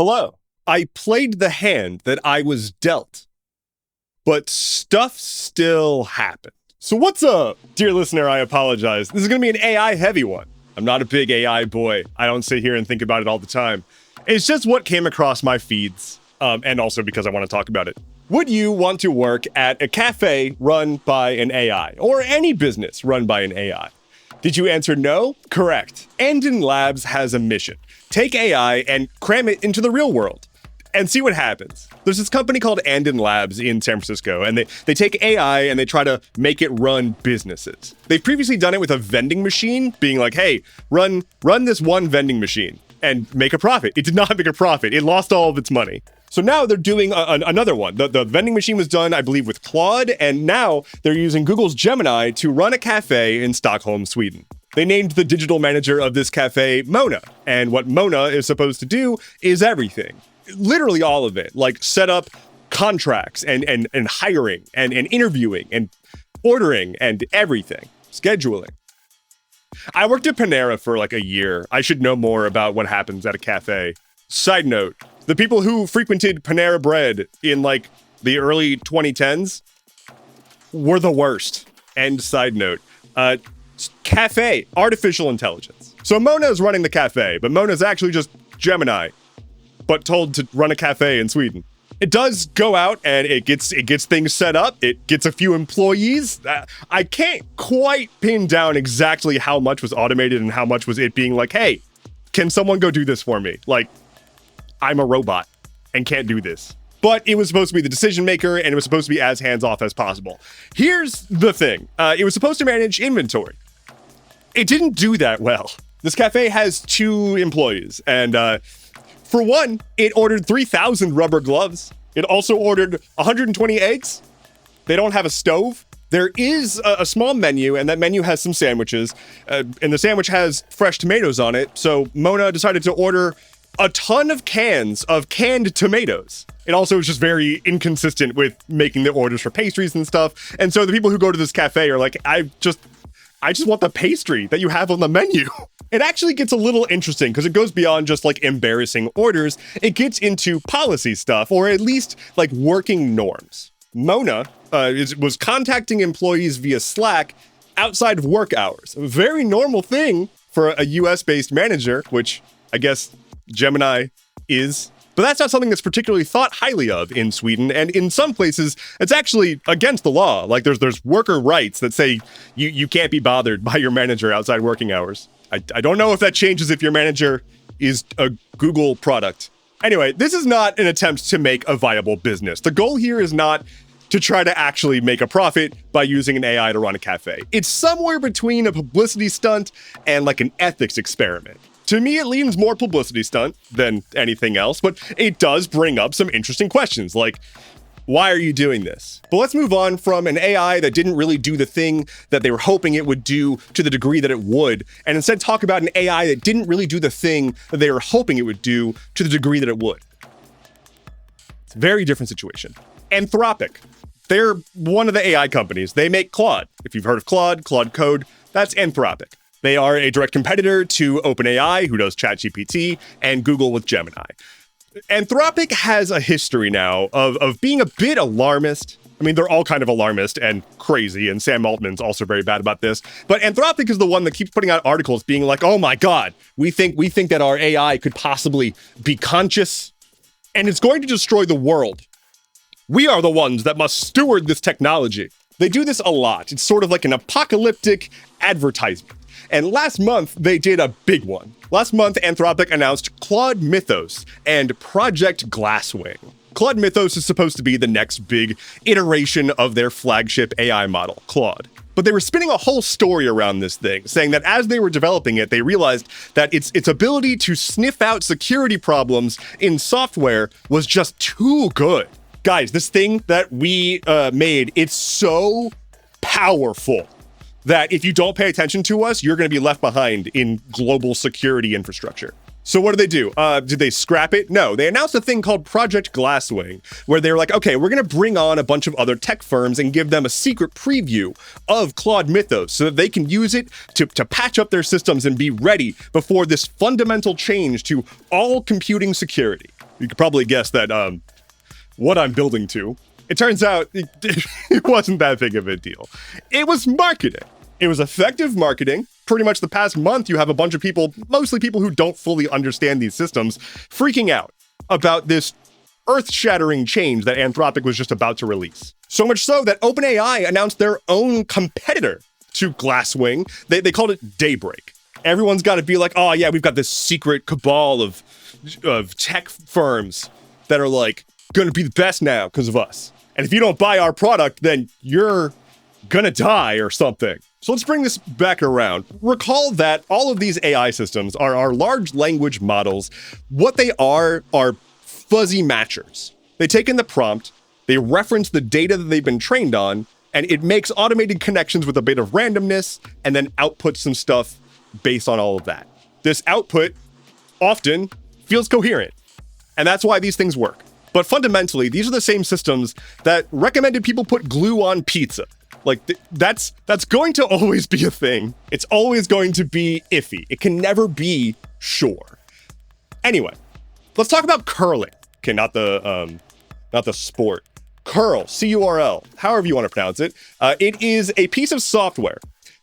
Hello. I played the hand that I was dealt, but stuff still happened. So what's up, dear listener? I apologize. This is going to be an AI heavy one. I'm not a big AI boy. I don't sit here and think about it all the time. It's just what came across my feeds, and also because I want to talk about it. Would you want to work at a cafe run by an AI, or any business run by an AI? Did you answer no? Correct. Anden Labs has a mission. Take AI and cram it into the real world and see what happens. There's this company called Anden Labs in San Francisco, and they take AI and they try to make it run businesses. They've previously done it with a vending machine, being like, hey, run this one vending machine and make a profit. It did not make a profit. It lost all of its money. So now they're doing another one. The vending machine was done, I believe, with Claude, and now they're using Google's Gemini to run a cafe in Stockholm, Sweden. They named the digital manager of this cafe Mona, and what Mona is supposed to do is everything. Literally all of it, like set up contracts and hiring and interviewing and ordering and everything, scheduling. I worked at Panera for like a year. I should know more about what happens at a cafe. Side note, the people who frequented Panera Bread in like the early 2010s were the worst. End side note. Cafe, artificial intelligence. So Mona is running the cafe, but Mona is actually just Gemini, but told to run a cafe in Sweden. It does go out and it gets things set up. It gets a few employees. I can't quite pin down exactly how much was automated and how much was it being like, hey, can someone go do this for me? Like, I'm a robot and can't do this. But it was supposed to be the decision maker, and it was supposed to be as hands-off as possible. Here's the thing. It was supposed to manage inventory. It didn't do that well. This cafe has 2 employees, and for one, it ordered 3,000 rubber gloves. It also ordered 120 eggs. They don't have a stove. There is a small menu, and that menu has some sandwiches, and the sandwich has fresh tomatoes on it, so Mona decided to order a ton of cans of canned tomatoes. It also is just very inconsistent with making the orders for pastries and stuff. And so the people who go to this cafe are like, I just want the pastry that you have on the menu. It actually gets a little interesting because it goes beyond just like embarrassing orders. It gets into policy stuff, or at least like working norms. Mona was contacting employees via Slack outside of work hours. A very normal thing for a US-based manager, which I guess Gemini is. But that's not something that's particularly thought highly of in Sweden, and in some places, it's actually against the law. Like there's worker rights that say you can't be bothered by your manager outside working hours. I don't know if that changes if your manager is a Google product. Anyway, this is not an attempt to make a viable business. The goal here is not to try to actually make a profit by using an AI to run a cafe. It's somewhere between a publicity stunt and like an ethics experiment. To me, it leans more publicity stunt than anything else, but it does bring up some interesting questions, like, why are you doing this? But let's move on from an AI that didn't really do the thing that they were hoping it would do to the degree that it would, and instead talk about an AI that didn't really do the thing that they were hoping it would do to the degree that it would. It's a very different situation. Anthropic. They're one of the AI companies. They make Claude. If you've heard of Claude Code, that's Anthropic. They are a direct competitor to OpenAI, who does ChatGPT, and Google with Gemini. Anthropic has a history now of being a bit alarmist. I mean, they're all kind of alarmist and crazy, and Sam Altman's also very bad about this. But Anthropic is the one that keeps putting out articles being like, oh my God, we think that our AI could possibly be conscious, and it's going to destroy the world. We are the ones that must steward this technology. They do this a lot. It's sort of like an apocalyptic advertisement. And last month, they did a big one. Last month, Anthropic announced Claude Mythos and Project Glasswing. Claude Mythos is supposed to be the next big iteration of their flagship AI model, Claude. But they were spinning a whole story around this thing, saying that as they were developing it, they realized that its ability to sniff out security problems in software was just too good. Guys, this thing that we made, it's so powerful that if you don't pay attention to us, you're going to be left behind in global security infrastructure. So what did they do? Did they scrap it? No, they announced a thing called Project Glasswing, where they were like, okay, we're going to bring on a bunch of other tech firms and give them a secret preview of Claude Mythos so that they can use it to patch up their systems and be ready before this fundamental change to all computing security. You could probably guess that what I'm building to. It turns out it wasn't that big of a deal. It was marketing. It was effective marketing. Pretty much the past month, you have a bunch of people, mostly people who don't fully understand these systems, freaking out about this earth-shattering change that Anthropic was just about to release. So much so that OpenAI announced their own competitor to Glasswing. They called it Daybreak. Everyone's got to be like, oh yeah, we've got this secret cabal of tech firms that are like gonna be the best now because of us. And if you don't buy our product, then you're gonna die or something. So let's bring this back around. Recall that all of these AI systems are large language models. What they are fuzzy matchers. They take in the prompt, they reference the data that they've been trained on, and it makes automated connections with a bit of randomness, and then outputs some stuff based on all of that. This output often feels coherent, and that's why these things work. But fundamentally, these are the same systems that recommended people put glue on pizza. Like, that's going to always be a thing. It's always going to be iffy. It can never be sure. Anyway, let's talk about curling. Okay, not the sport. Curl, C-U-R-L, however you want to pronounce it. It is a piece of software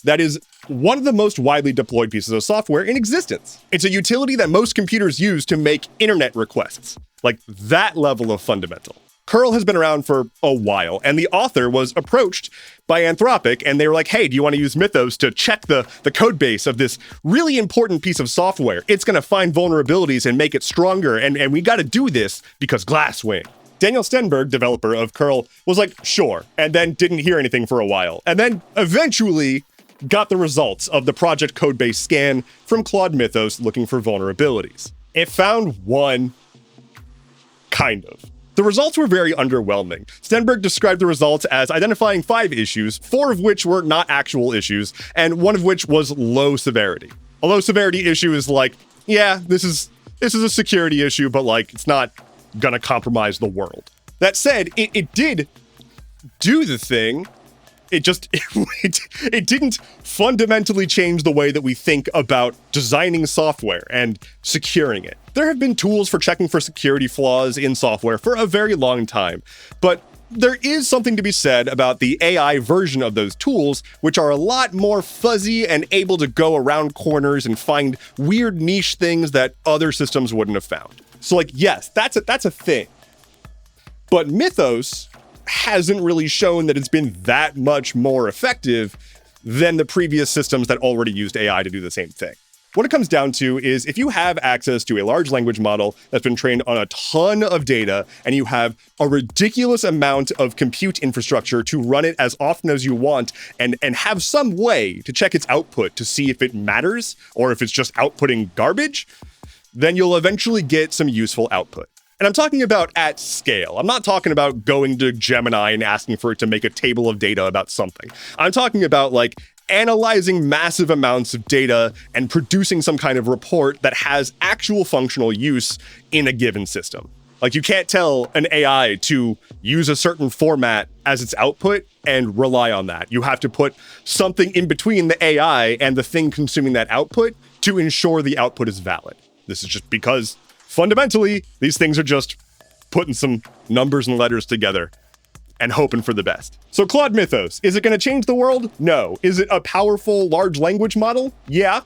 that is one of the most widely deployed pieces of software in existence. It's a utility that most computers use to make internet requests. Like, that level of fundamental. Curl has been around for a while, and the author was approached by Anthropic, and they were like, hey, do you want to use Mythos to check the code base of this really important piece of software? It's going to find vulnerabilities and make it stronger, and we got to do this because Glasswing. Daniel Stenberg, developer of Curl, was like, sure, and then didn't hear anything for a while, and then eventually got the results of the project codebase scan from Claude Mythos looking for vulnerabilities. It found one, kind of. The results were very underwhelming. Stenberg described the results as identifying 5 issues, 4 of which were not actual issues, and 1 of which was low severity. A low severity issue is like, yeah, this is a security issue, but like, it's not gonna compromise the world. That said, it did do the thing. It didn't fundamentally change the way that we think about designing software and securing it. There have been tools for checking for security flaws in software for a very long time, but there is something to be said about the AI version of those tools, which are a lot more fuzzy and able to go around corners and find weird niche things that other systems wouldn't have found. So like, yes, that's a thing. But Mythos hasn't really shown that it's been that much more effective than the previous systems that already used AI to do the same thing. What it comes down to is if you have access to a large language model that's been trained on a ton of data and you have a ridiculous amount of compute infrastructure to run it as often as you want and have some way to check its output to see if it matters or if it's just outputting garbage, then you'll eventually get some useful output. And I'm talking about at scale. I'm not talking about going to Gemini and asking for it to make a table of data about something. I'm talking about like analyzing massive amounts of data and producing some kind of report that has actual functional use in a given system. Like, you can't tell an AI to use a certain format as its output and rely on that. You have to put something in between the AI and the thing consuming that output to ensure the output is valid. This is just because fundamentally, these things are just putting some numbers and letters together and hoping for the best. So Claude Mythos, is it going to change the world? No. Is it a powerful large language model? Yeah.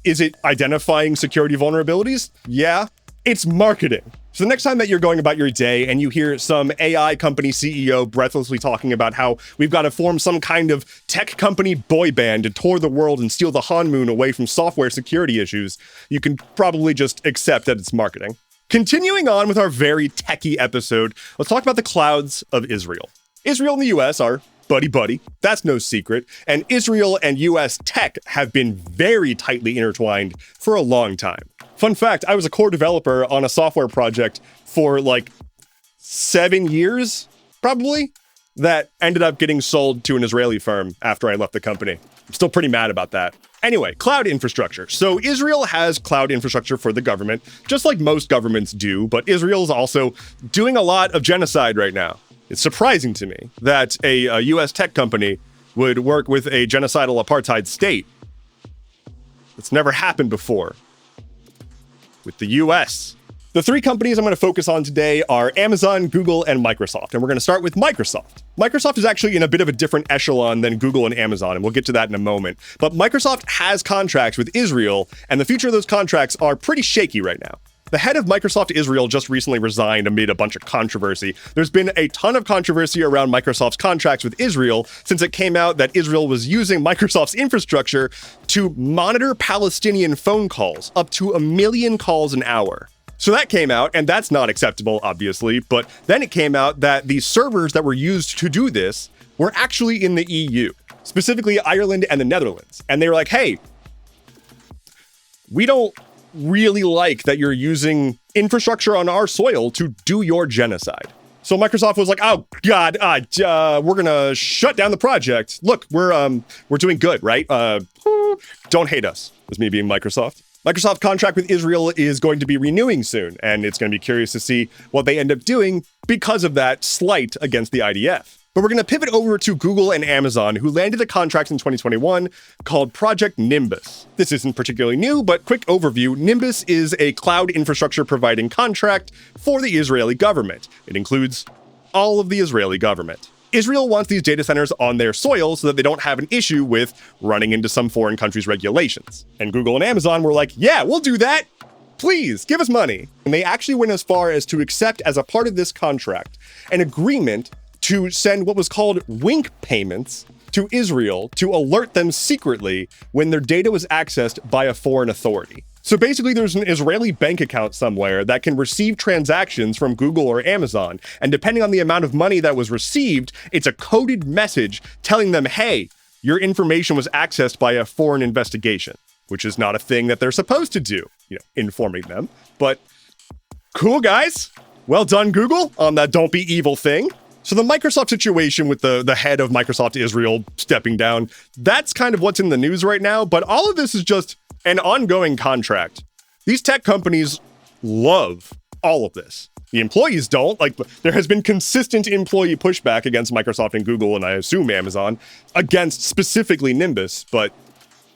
Is it identifying security vulnerabilities? Yeah. It's marketing. So the next time that you're going about your day and you hear some AI company CEO breathlessly talking about how we've got to form some kind of tech company boy band to tour the world and steal the honeymoon away from software security issues, you can probably just accept that it's marketing. Continuing on with our very techie episode, let's talk about the clouds of Israel. Israel and the US are buddy-buddy. That's no secret. And Israel and US tech have been very tightly intertwined for a long time. Fun fact, I was a core developer on a software project for like 7 years, probably, that ended up getting sold to an Israeli firm after I left the company. I'm still pretty mad about that. Anyway, cloud infrastructure. So Israel has cloud infrastructure for the government, just like most governments do, but Israel is also doing a lot of genocide right now. It's surprising to me that a US tech company would work with a genocidal apartheid state. It's never happened before with the US. The three companies I'm going to focus on today are Amazon, Google, and Microsoft. And we're going to start with Microsoft. Microsoft is actually in a bit of a different echelon than Google and Amazon, and we'll get to that in a moment. But Microsoft has contracts with Israel, and the future of those contracts are pretty shaky right now. The head of Microsoft Israel just recently resigned amid a bunch of controversy. There's been a ton of controversy around Microsoft's contracts with Israel since it came out that Israel was using Microsoft's infrastructure to monitor Palestinian phone calls, up to 1 million calls an hour. So that came out, and that's not acceptable, obviously, but then it came out that the servers that were used to do this were actually in the EU, specifically Ireland and the Netherlands. And they were like, hey, we don't really like that you're using infrastructure on our soil to do your genocide. So Microsoft was like, oh God, we're gonna shut down the project. Look, we're doing good, right? Don't hate us, was me being Microsoft. Microsoft contract with Israel is going to be renewing soon, and it's going to be curious to see what they end up doing because of that slight against the IDF. But we're going to pivot over to Google and Amazon, who landed a contract in 2021 called Project Nimbus. This isn't particularly new, but quick overview, Nimbus is a cloud infrastructure providing contract for the Israeli government. It includes all of the Israeli government. Israel wants these data centers on their soil so that they don't have an issue with running into some foreign country's regulations. And Google and Amazon were like, yeah, we'll do that. Please, give us money. And they actually went as far as to accept as a part of this contract an agreement to send what was called wink payments to Israel to alert them secretly when their data was accessed by a foreign authority. So basically, there's an Israeli bank account somewhere that can receive transactions from Google or Amazon, and depending on the amount of money that was received, it's a coded message telling them, hey, your information was accessed by a foreign investigation, which is not a thing that they're supposed to do, informing them. But cool, guys. Well done, Google, on that don't be evil thing. So the Microsoft situation with the head of Microsoft Israel stepping down, that's kind of what's in the news right now, but all of this is just an ongoing contract. These tech companies love all of this. The employees don't. There has been consistent employee pushback against Microsoft and Google, and I assume Amazon, against specifically Nimbus, but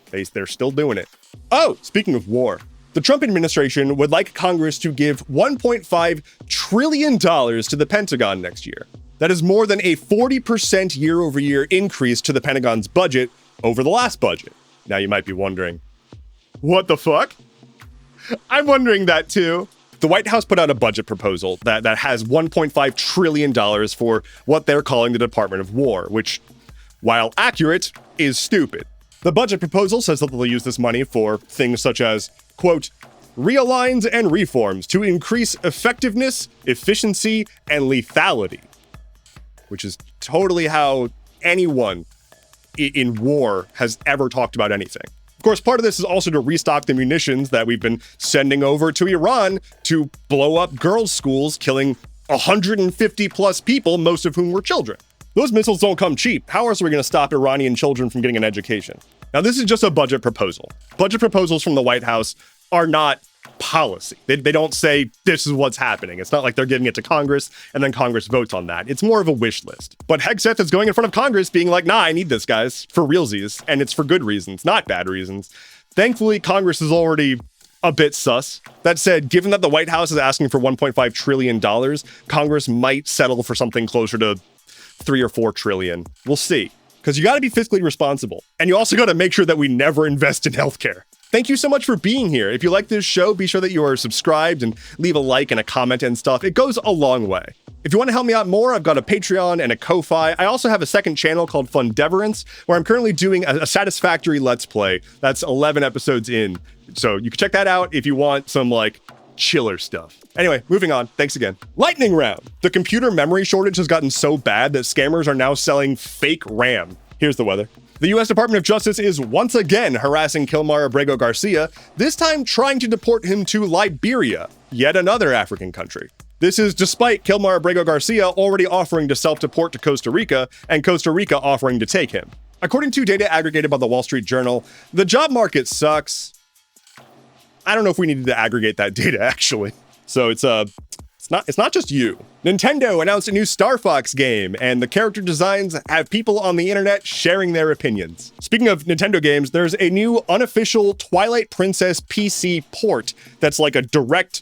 they're still doing it. Oh, speaking of war, the Trump administration would like Congress to give $1.5 trillion to the Pentagon next year. That is more than a 40% year-over-year increase to the Pentagon's budget over the last budget. Now you might be wondering, what the fuck? I'm wondering that too. The White House put out a budget proposal that has $1.5 trillion for what they're calling the Department of War, which, while accurate, is stupid. The budget proposal says that they'll use this money for things such as, quote, realigns and reforms to increase effectiveness, efficiency, and lethality, which is totally how anyone in war has ever talked about anything. Of course, part of this is also to restock the munitions that we've been sending over to Iran to blow up girls' schools, killing 150 plus people, most of whom were children. Those missiles don't come cheap. How else are we going to stop Iranian children from getting an education? Now, this is just a budget proposal. Budget proposals from the White House are not policy. They don't say this is what's happening. It's not like they're giving it to Congress and then Congress votes on that. It's more of a wish list. But Hegseth is going in front of Congress being like, nah, I need this, guys, for realsies. And it's for good reasons, not bad reasons. Thankfully, Congress is already a bit sus. That said, given that the White House is asking for $1.5 trillion, Congress might settle for something closer to 3 or 4 trillion. We'll see. Because you got to be fiscally responsible. And you also got to make sure that we never invest in healthcare. Thank you so much for being here. If you like this show, be sure that you are subscribed and leave a like and a comment and stuff. It goes a long way. If you want to help me out more, I've got a Patreon and a Ko-Fi. I also have a second channel called Fundeverance, where I'm currently doing a Satisfactory Let's Play. That's 11 episodes in. So you can check that out if you want some, chiller stuff. Anyway, moving on. Thanks again. Lightning round. The computer memory shortage has gotten so bad that scammers are now selling fake RAM. Here's the weather. The U.S. Department of Justice is once again harassing Kilmar Abrego Garcia, this time trying to deport him to Liberia, yet another African country. This is despite Kilmar Abrego Garcia already offering to self-deport to Costa Rica and Costa Rica offering to take him. According to data aggregated by the Wall Street Journal, the job market sucks. I don't know if we needed to aggregate that data, actually. So it's not just you. Nintendo announced a new Star Fox game, and the character designs have people on the internet sharing their opinions. Speaking of Nintendo games, there's a new unofficial Twilight Princess PC port that's like a direct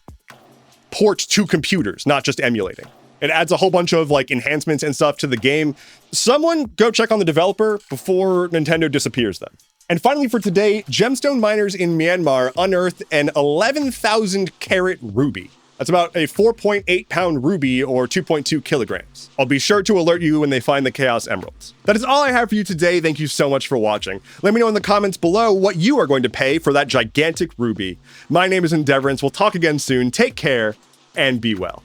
port to computers, not just emulating. It adds a whole bunch of like enhancements and stuff to the game. Someone go check on the developer before Nintendo disappears them. And finally for today, gemstone miners in Myanmar unearthed an 11,000 carat ruby. That's about a 4.8 pound ruby or 2.2 kilograms. I'll be sure to alert you when they find the Chaos Emeralds. That is all I have for you today. Thank you so much for watching. Let me know in the comments below what you are going to pay for that gigantic ruby. My name is Endeavorance. We'll talk again soon. Take care and be well.